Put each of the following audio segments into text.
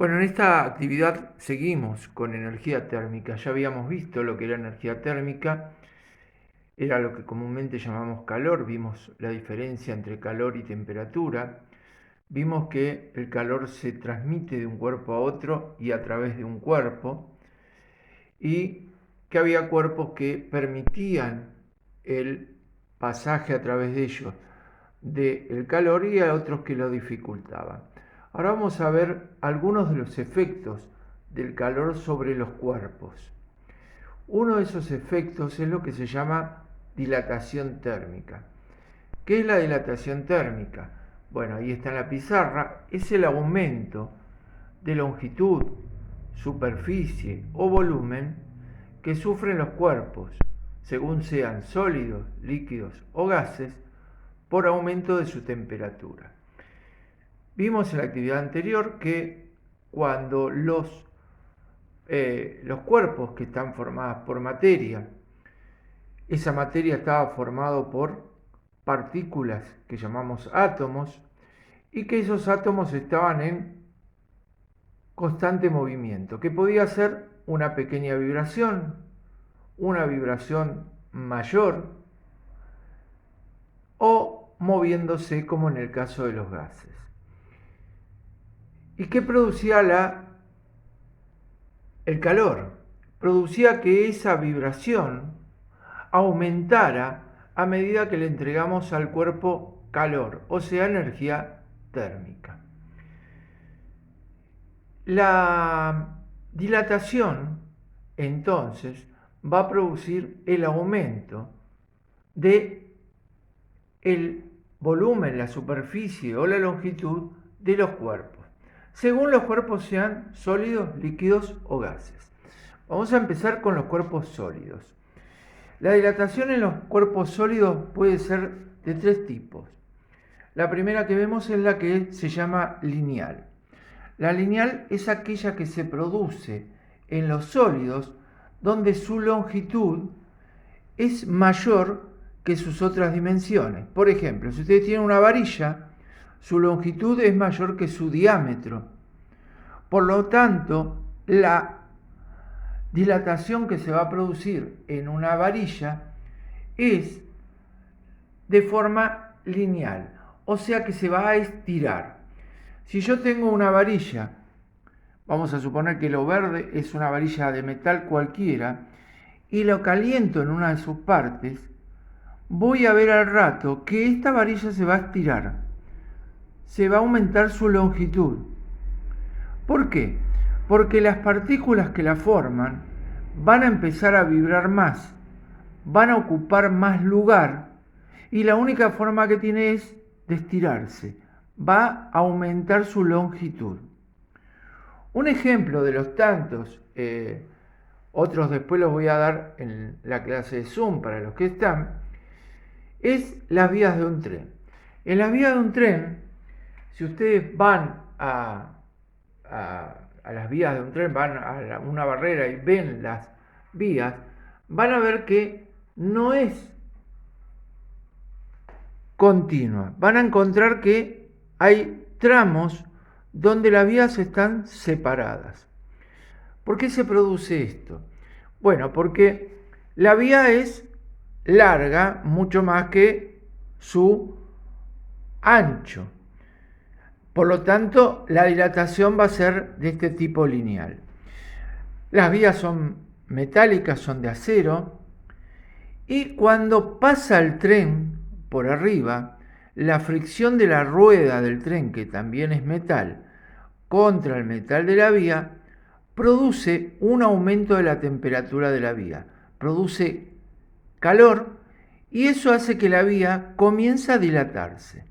Bueno, en esta actividad seguimos con energía térmica. Ya habíamos visto lo que era energía térmica, era lo que comúnmente llamamos calor. Vimos la diferencia entre calor y temperatura. Vimos que el calor se transmite de un cuerpo a otro y a través de un cuerpo, y que había cuerpos que permitían el pasaje a través de ellos del calor y a otros que lo dificultaban. Ahora vamos a ver algunos de los efectos del calor sobre los cuerpos. Uno de esos efectos es lo que se llama dilatación térmica. ¿Qué es la dilatación térmica? Bueno, ahí está en la pizarra. Es el aumento de longitud, superficie o volumen que sufren los cuerpos, según sean sólidos, líquidos o gases, por aumento de su temperatura. Vimos en la actividad anterior que cuando los cuerpos que están formados por materia, esa materia estaba formada por partículas que llamamos átomos, y que esos átomos estaban en constante movimiento, que podía ser una pequeña vibración, una vibración mayor, o moviéndose como en el caso de los gases. ¿Y qué producía el calor? Producía que esa vibración aumentara a medida que le entregamos al cuerpo calor, o sea, energía térmica. La dilatación, entonces, va a producir el aumento de el volumen, la superficie o la longitud de los cuerpos, según los cuerpos sean sólidos, líquidos o gases. Vamos a empezar con los cuerpos sólidos. La dilatación en los cuerpos sólidos puede ser de tres tipos. La primera que vemos es la que se llama lineal. La lineal es aquella que se produce en los sólidos donde su longitud es mayor que sus otras dimensiones. Por ejemplo, si ustedes tienen una varilla, su longitud es mayor que su diámetro. Por lo tanto, la dilatación que se va a producir en una varilla es de forma lineal, o sea que se va a estirar. Si yo tengo una varilla, vamos a suponer que lo verde es una varilla de metal cualquiera, y lo caliento en una de sus partes, voy a ver al rato que esta varilla se va a estirar, se va a aumentar su longitud. ¿Por qué? Porque las partículas que la forman van a empezar a vibrar más, van a ocupar más lugar, y la única forma que tiene es de estirarse, va a aumentar su longitud. Un ejemplo de los tantos, otros después los voy a dar en la clase de Zoom para los que están, es las vías de un tren. En las vías de un tren, si ustedes van a las vías de un tren, van a una barrera y ven las vías, van a ver que no es continua. Van a encontrar que hay tramos donde las vías están separadas. ¿Por qué se produce esto? Bueno, porque la vía es larga mucho más que su ancho. Por lo tanto, la dilatación va a ser de este tipo lineal. Las vías son metálicas, son de acero, y cuando pasa el tren por arriba, la fricción de la rueda del tren, que también es metal, contra el metal de la vía, produce un aumento de la temperatura de la vía, produce calor, y eso hace que la vía comience a dilatarse.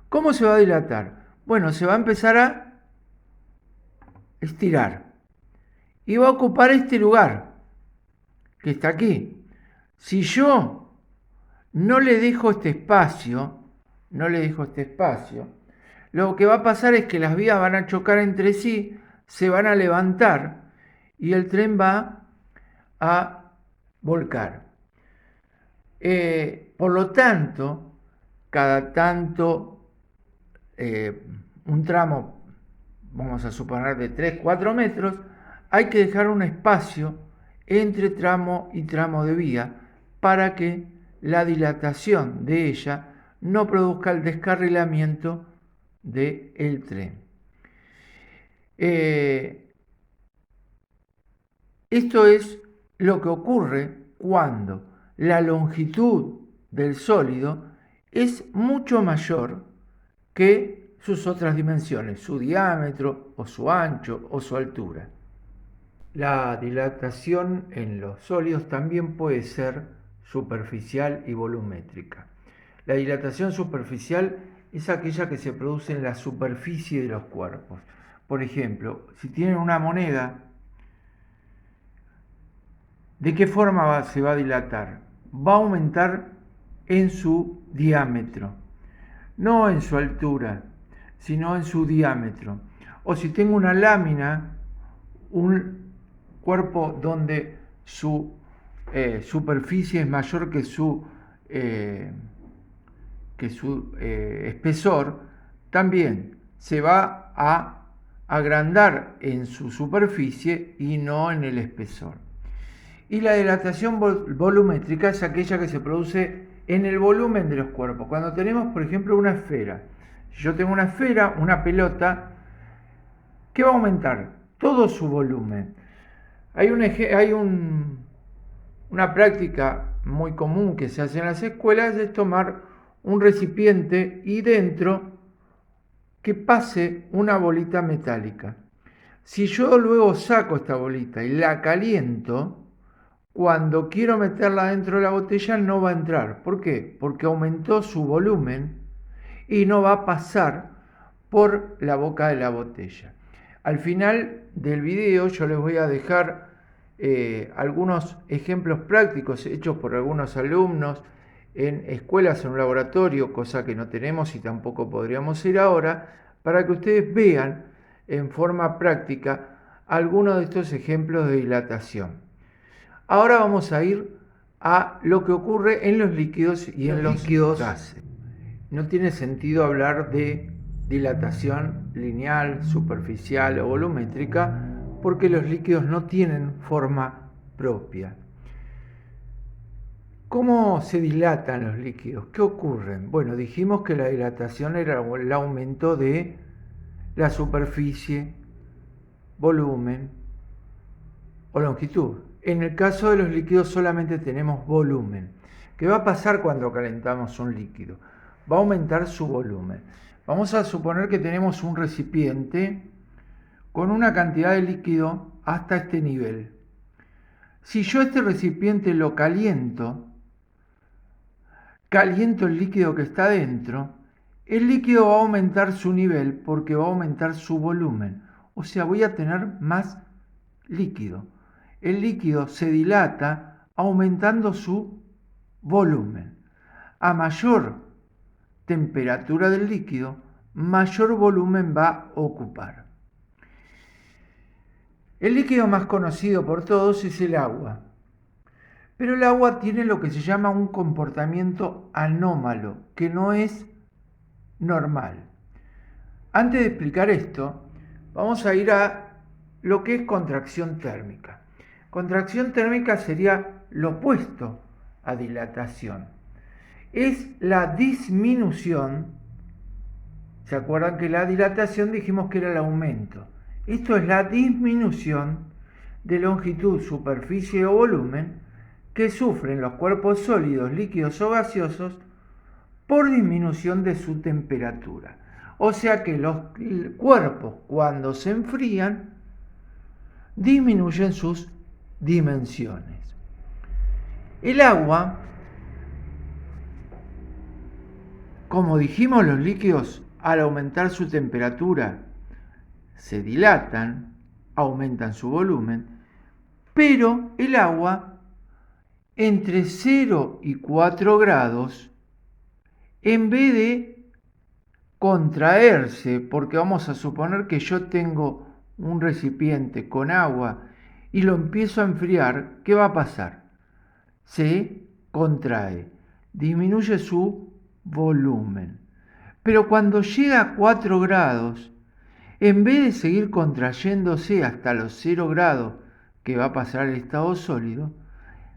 ¿Cómo se va a dilatar? Bueno, se va a empezar a estirar y va a ocupar este lugar que está aquí. Si yo no le dejo este espacio, lo que va a pasar es que las vías van a chocar entre sí, se van a levantar y el tren va a volcar. Por lo tanto, cada tanto un tramo vamos a suponer de 3-4 metros, hay que dejar un espacio entre tramo y tramo de vía para que la dilatación de ella no produzca el descarrilamiento del tren. Esto es lo que ocurre cuando la longitud del sólido es mucho mayor que sus otras dimensiones, su diámetro o su ancho o su altura. La dilatación en los sólidos también puede ser superficial y volumétrica. La dilatación superficial es aquella que se produce en la superficie de los cuerpos. Por ejemplo, si tienen una moneda, ¿de qué forma se va a dilatar? Va a aumentar en su diámetro, no en su altura, sino en su diámetro. O si tengo una lámina, un cuerpo donde su superficie es mayor que su espesor, también se va a agrandar en su superficie y no en el espesor. Y la dilatación volumétrica es aquella que se produce en el volumen de los cuerpos. Cuando tenemos, por ejemplo, una esfera. Si yo tengo una esfera, una pelota, ¿qué va a aumentar? Todo su volumen. Hay una práctica muy común que se hace en las escuelas, es tomar un recipiente y dentro que pase una bolita metálica. Si yo luego saco esta bolita y la caliento, cuando quiero meterla dentro de la botella no va a entrar. ¿Por qué? Porque aumentó su volumen y no va a pasar por la boca de la botella. Al final del video yo les voy a dejar algunos ejemplos prácticos hechos por algunos alumnos en escuelas, en un laboratorio, cosa que no tenemos y tampoco podríamos ir ahora, para que ustedes vean en forma práctica algunos de estos ejemplos de dilatación. Ahora vamos a ir a lo que ocurre en los líquidos y en los gases. No tiene sentido hablar de dilatación lineal, superficial o volumétrica porque los líquidos no tienen forma propia. ¿Cómo se dilatan los líquidos? ¿Qué ocurre? Bueno, dijimos que la dilatación era el aumento de la superficie, volumen o longitud. En el caso de los líquidos solamente tenemos volumen. ¿Qué va a pasar cuando calentamos un líquido? Va a aumentar su volumen. Vamos a suponer que tenemos un recipiente con una cantidad de líquido hasta este nivel. Si yo este recipiente lo caliento el líquido que está dentro, el líquido va a aumentar su nivel porque va a aumentar su volumen. O sea, voy a tener más líquido. El líquido se dilata aumentando su volumen. A mayor temperatura del líquido, mayor volumen va a ocupar. El líquido más conocido por todos es el agua. Pero el agua tiene lo que se llama un comportamiento anómalo, que no es normal. Antes de explicar esto, vamos a ir a lo que es contracción térmica. Contracción térmica sería lo opuesto a dilatación. Es la disminución. ¿Se acuerdan que la dilatación dijimos que era el aumento? Esto es la disminución de longitud, superficie o volumen que sufren los cuerpos sólidos, líquidos o gaseosos por disminución de su temperatura. O sea que los cuerpos cuando se enfrían disminuyen sus dimensiones. El agua, como dijimos, los líquidos al aumentar su temperatura se dilatan, aumentan su volumen, pero el agua entre 0 y 4 grados, en vez de contraerse, porque vamos a suponer que yo tengo un recipiente con agua y lo empiezo a enfriar, ¿qué va a pasar? Se contrae, disminuye su volumen. Pero cuando llega a 4 grados, en vez de seguir contrayéndose hasta los 0 grados que va a pasar al estado sólido,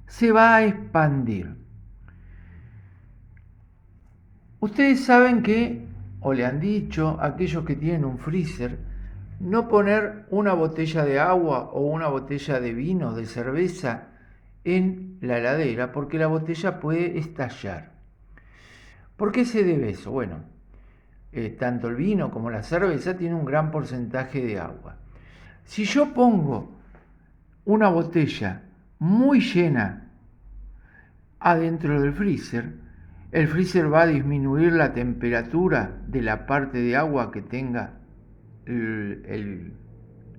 se va a expandir. Ustedes saben que, o le han dicho a aquellos que tienen un freezer, no poner una botella de agua o una botella de vino, de cerveza, en la heladera, porque la botella puede estallar. ¿Por qué se debe eso? Bueno, tanto el vino como la cerveza tienen un gran porcentaje de agua. Si yo pongo una botella muy llena adentro del freezer, el freezer va a disminuir la temperatura de la parte de agua que tenga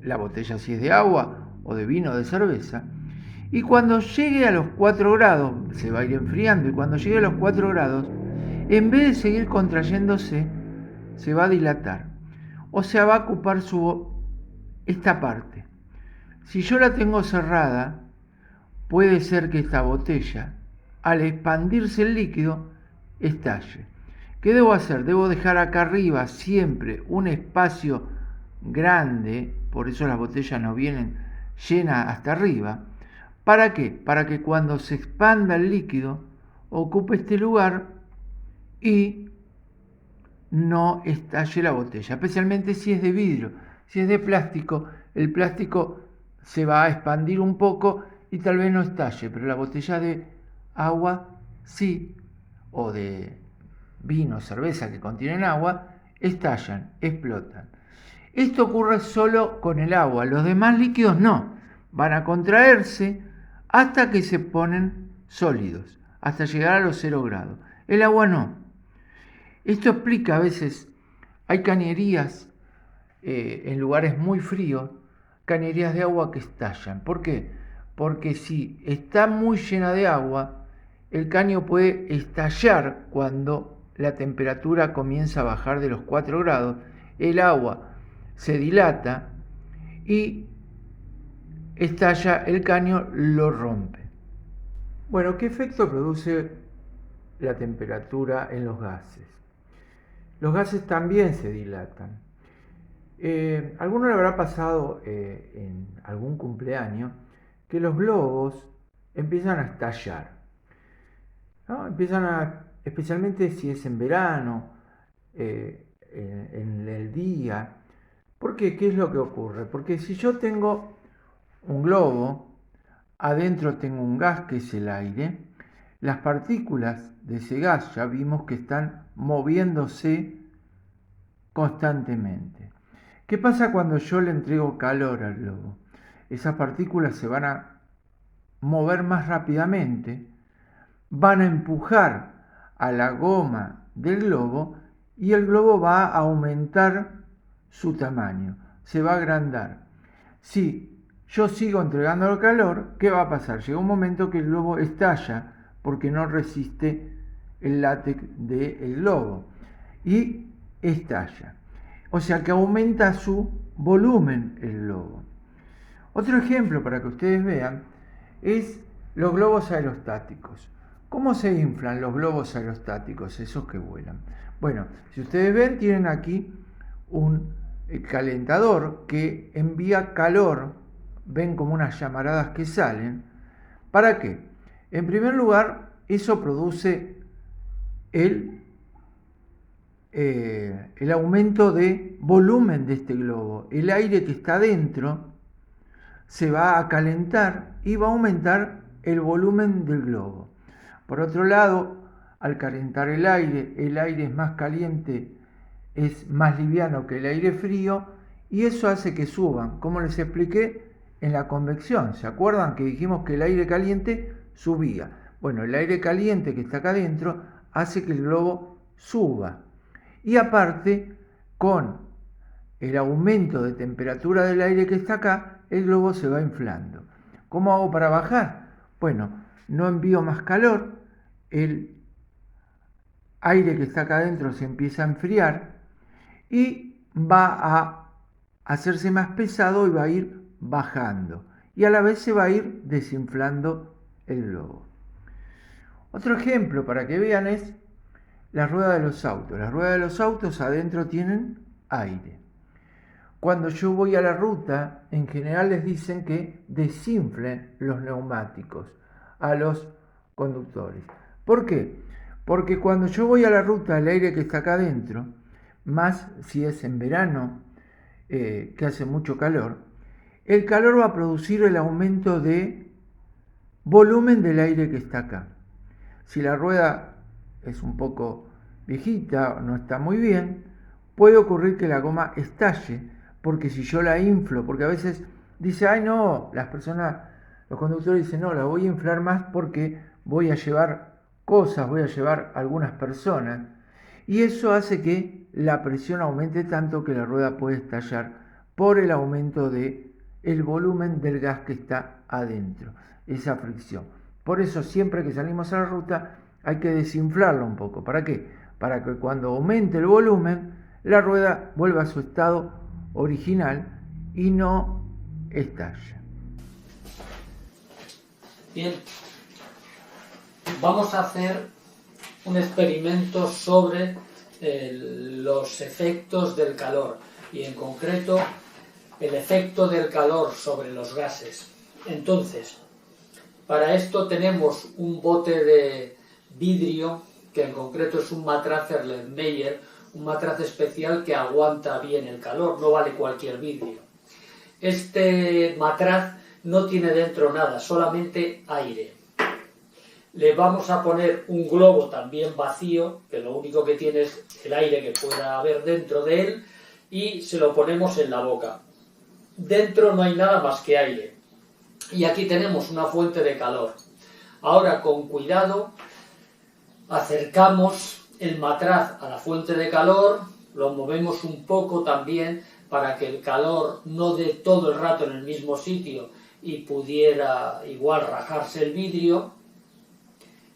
la botella, si es de agua o de vino o de cerveza, y cuando llegue a los 4 grados, se va a ir enfriando, y cuando llegue a los 4 grados, en vez de seguir contrayéndose, se va a dilatar, o sea, va a ocupar esta parte. Si yo la tengo cerrada, puede ser que esta botella, al expandirse el líquido, estalle. ¿Qué debo hacer? Debo dejar acá arriba siempre un espacio grande, por eso las botellas no vienen llenas hasta arriba. ¿Para qué? Para que cuando se expanda el líquido, ocupe este lugar y no estalle la botella, especialmente si es de vidrio. Si es de plástico, el plástico se va a expandir un poco y tal vez no estalle, pero la botella de agua sí, o de vino, cerveza que contienen agua, estallan, explotan. Esto ocurre solo con el agua, los demás líquidos no, van a contraerse hasta que se ponen sólidos, hasta llegar a los 0 grados. El agua no. Esto explica a veces, hay cañerías en lugares muy fríos, cañerías de agua que estallan. ¿Por qué? Porque si está muy llena de agua, el caño puede estallar cuando la temperatura comienza a bajar de los 4 grados, el agua se dilata y estalla el caño, lo rompe. Bueno, ¿qué efecto produce la temperatura en los gases? Los gases también se dilatan. ¿Alguno le habrá pasado en algún cumpleaños que los globos empiezan a estallar? ¿No? Especialmente si es en verano, en el día. ¿Por qué? ¿Qué es lo que ocurre? Porque si yo tengo un globo, adentro tengo un gas que es el aire, las partículas de ese gas ya vimos que están moviéndose constantemente. ¿Qué pasa cuando yo le entrego calor al globo? Esas partículas se van a mover más rápidamente, van a empujar a la goma del globo y el globo va a aumentar su tamaño, se va a agrandar. Si yo sigo entregando el calor, ¿qué va a pasar? Llega un momento que el globo estalla porque no resiste el látex del globo y estalla. O sea que aumenta su volumen el globo. Otro ejemplo para que ustedes vean es los globos aerostáticos. ¿Cómo se inflan los globos aerostáticos, esos que vuelan? Bueno, si ustedes ven, tienen aquí un calentador que envía calor, ven como unas llamaradas que salen. ¿Para qué? En primer lugar, eso produce el aumento de volumen de este globo. El aire que está dentro se va a calentar y va a aumentar el volumen del globo. Por otro lado, al calentar el aire es más caliente, es más liviano que el aire frío y eso hace que suban, como les expliqué en la convección. ¿Se acuerdan que dijimos que el aire caliente subía? Bueno, el aire caliente que está acá adentro hace que el globo suba. Y aparte, con el aumento de temperatura del aire que está acá, el globo se va inflando. ¿Cómo hago para bajar? Bueno, no envío más calor, el aire que está acá adentro se empieza a enfriar y va a hacerse más pesado y va a ir bajando. Y a la vez se va a ir desinflando el globo. Otro ejemplo para que vean es la rueda de los autos. Las ruedas de los autos adentro tienen aire. cuando yo voy a la ruta, en general les dicen que desinflen los neumáticos a los conductores. ¿Por qué? Porque cuando yo voy a la ruta, el aire que está acá adentro, más si es en verano, que hace mucho calor, el calor va a producir el aumento de volumen del aire que está acá. Si la rueda es un poco viejita o no está muy bien, puede ocurrir que la goma estalle, porque si yo la inflo, porque a veces dice, ay no, las personas, los conductores dicen, no, la voy a inflar más porque voy a llevar cosas, voy a llevar algunas personas, y eso hace que la presión aumente tanto que la rueda puede estallar por el aumento de el volumen del gas que está adentro, esa fricción. Por eso siempre que salimos a la ruta hay que desinflarla un poco. ¿Para qué? Para que cuando aumente el volumen, la rueda vuelva a su estado original y no estalle. Bien, vamos a hacer un experimento sobre los efectos del calor y en concreto el efecto del calor sobre los gases. Entonces, para esto tenemos un bote de vidrio, que en concreto es un matraz Erlenmeyer, un matraz especial que aguanta bien el calor, no vale cualquier vidrio. Este matraz no tiene dentro nada, solamente aire. Le vamos a poner un globo también vacío, que lo único que tiene es el aire que pueda haber dentro de él, y se lo ponemos en la boca. Dentro no hay nada más que aire. Y aquí tenemos una fuente de calor. Ahora, con cuidado, acercamos el matraz a la fuente de calor, lo movemos un poco también para que el calor no dé todo el rato en el mismo sitio y pudiera igual rajarse el vidrio,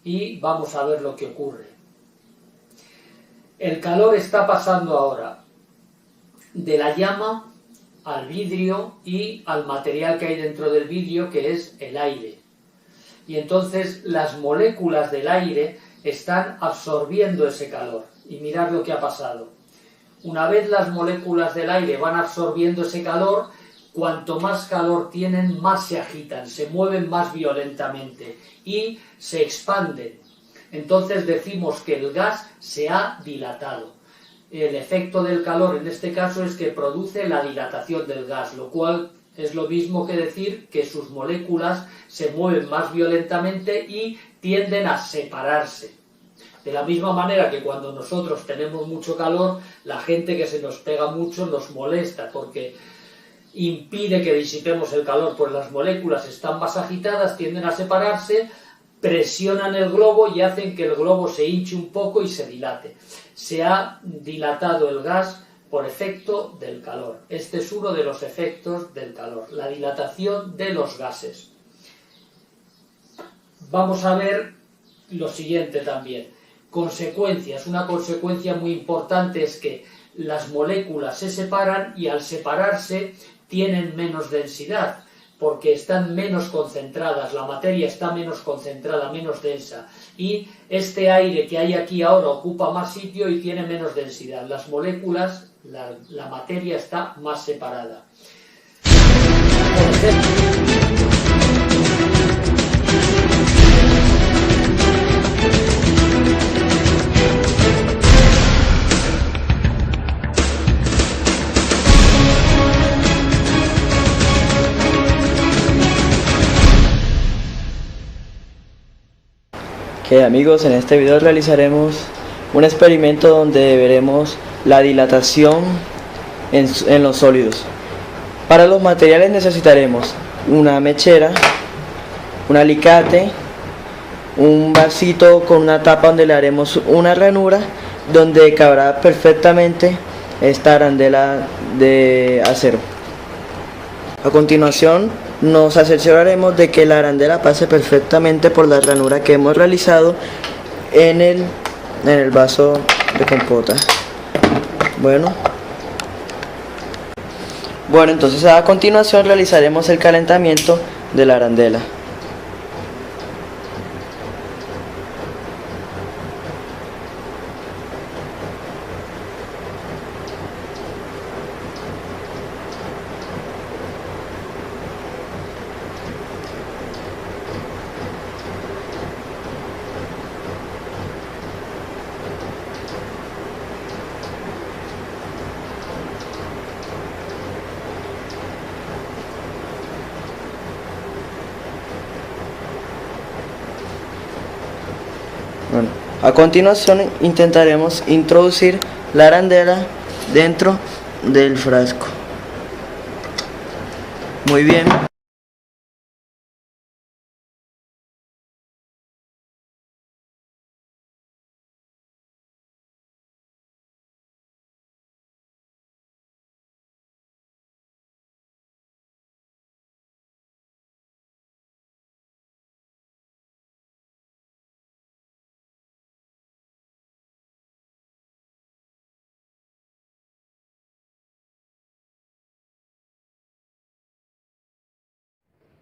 y vamos a ver lo que ocurre. El calor está pasando ahora de la llama al vidrio y al material que hay dentro del vidrio, que es el aire. Y entonces las moléculas del aire están absorbiendo ese calor. Y mirad lo que ha pasado. Una vez las moléculas del aire van absorbiendo ese calor, cuanto más calor tienen, más se agitan, se mueven más violentamente y se expanden. Entonces decimos que el gas se ha dilatado. El efecto del calor en este caso es que produce la dilatación del gas, lo cual es lo mismo que decir que sus moléculas se mueven más violentamente y tienden a separarse. De la misma manera que cuando nosotros tenemos mucho calor, la gente que se nos pega mucho nos molesta porque impide que disipemos el calor, pues las moléculas están más agitadas, tienden a separarse, presionan el globo y hacen que el globo se hinche un poco y se dilate. Se ha dilatado el gas por efecto del calor. Este es uno de los efectos del calor, la dilatación de los gases. Vamos a ver lo siguiente también. Consecuencias. Una consecuencia muy importante es que las moléculas se separan y al separarse tienen menos densidad, porque están menos concentradas, la materia está menos concentrada, menos densa, y este aire que hay aquí ahora ocupa más sitio y tiene menos densidad. Las moléculas, la materia está más separada. Por ejemplo, amigos, en este video realizaremos un experimento donde veremos la dilatación en los sólidos. Para los materiales necesitaremos una mechera, un alicate, un vasito con una tapa donde le haremos una ranura donde cabrá perfectamente esta arandela de acero. A continuación nos aseguraremos de que la arandela pase perfectamente por la ranura que hemos realizado en el vaso de compota. Bueno, entonces a continuación realizaremos el calentamiento de la arandela. A continuación intentaremos introducir la arandela dentro del frasco. Muy bien.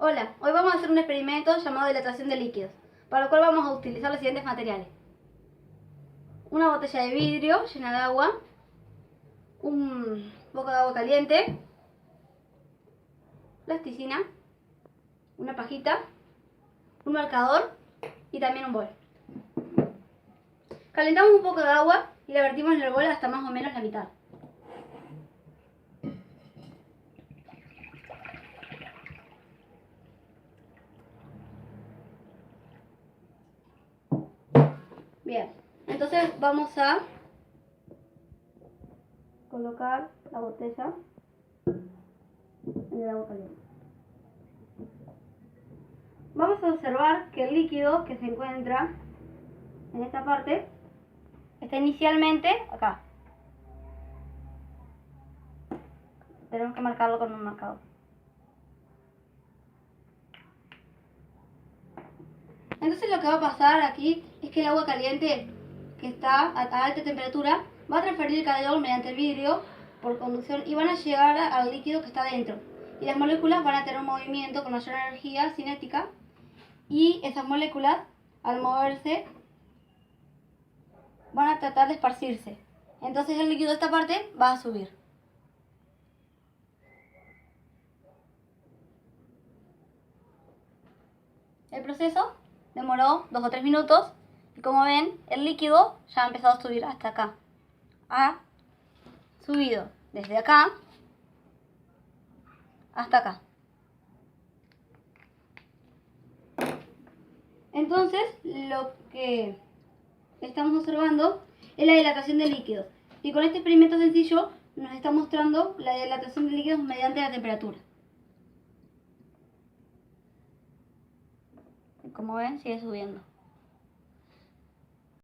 Hola, hoy vamos a hacer un experimento llamado dilatación de líquidos, para lo cual vamos a utilizar los siguientes materiales. Una botella de vidrio llena de agua, un poco de agua caliente, plasticina, una pajita, un marcador y también un bol. Calentamos un poco de agua y la vertimos en el bol hasta más o menos la mitad. Bien, entonces vamos a colocar la botella en el agua caliente. Vamos a observar que el líquido que se encuentra en esta parte está inicialmente acá. Tenemos que marcarlo con un marcador. Entonces lo que va a pasar aquí es que el agua caliente que está a alta temperatura va a transferir el calor mediante el vidrio por conducción y van a llegar al líquido que está dentro. Y las moléculas van a tener un movimiento con mayor energía cinética y esas moléculas al moverse van a tratar de esparcirse. Entonces el líquido de esta parte va a subir. El proceso demoró 2 o 3 minutos y como ven el líquido ya ha empezado a subir hasta acá. Ha subido desde acá hasta acá. Entonces lo que estamos observando es la dilatación de líquidos y con este experimento sencillo nos está mostrando la dilatación de líquidos mediante la temperatura. Como ven, sigue subiendo.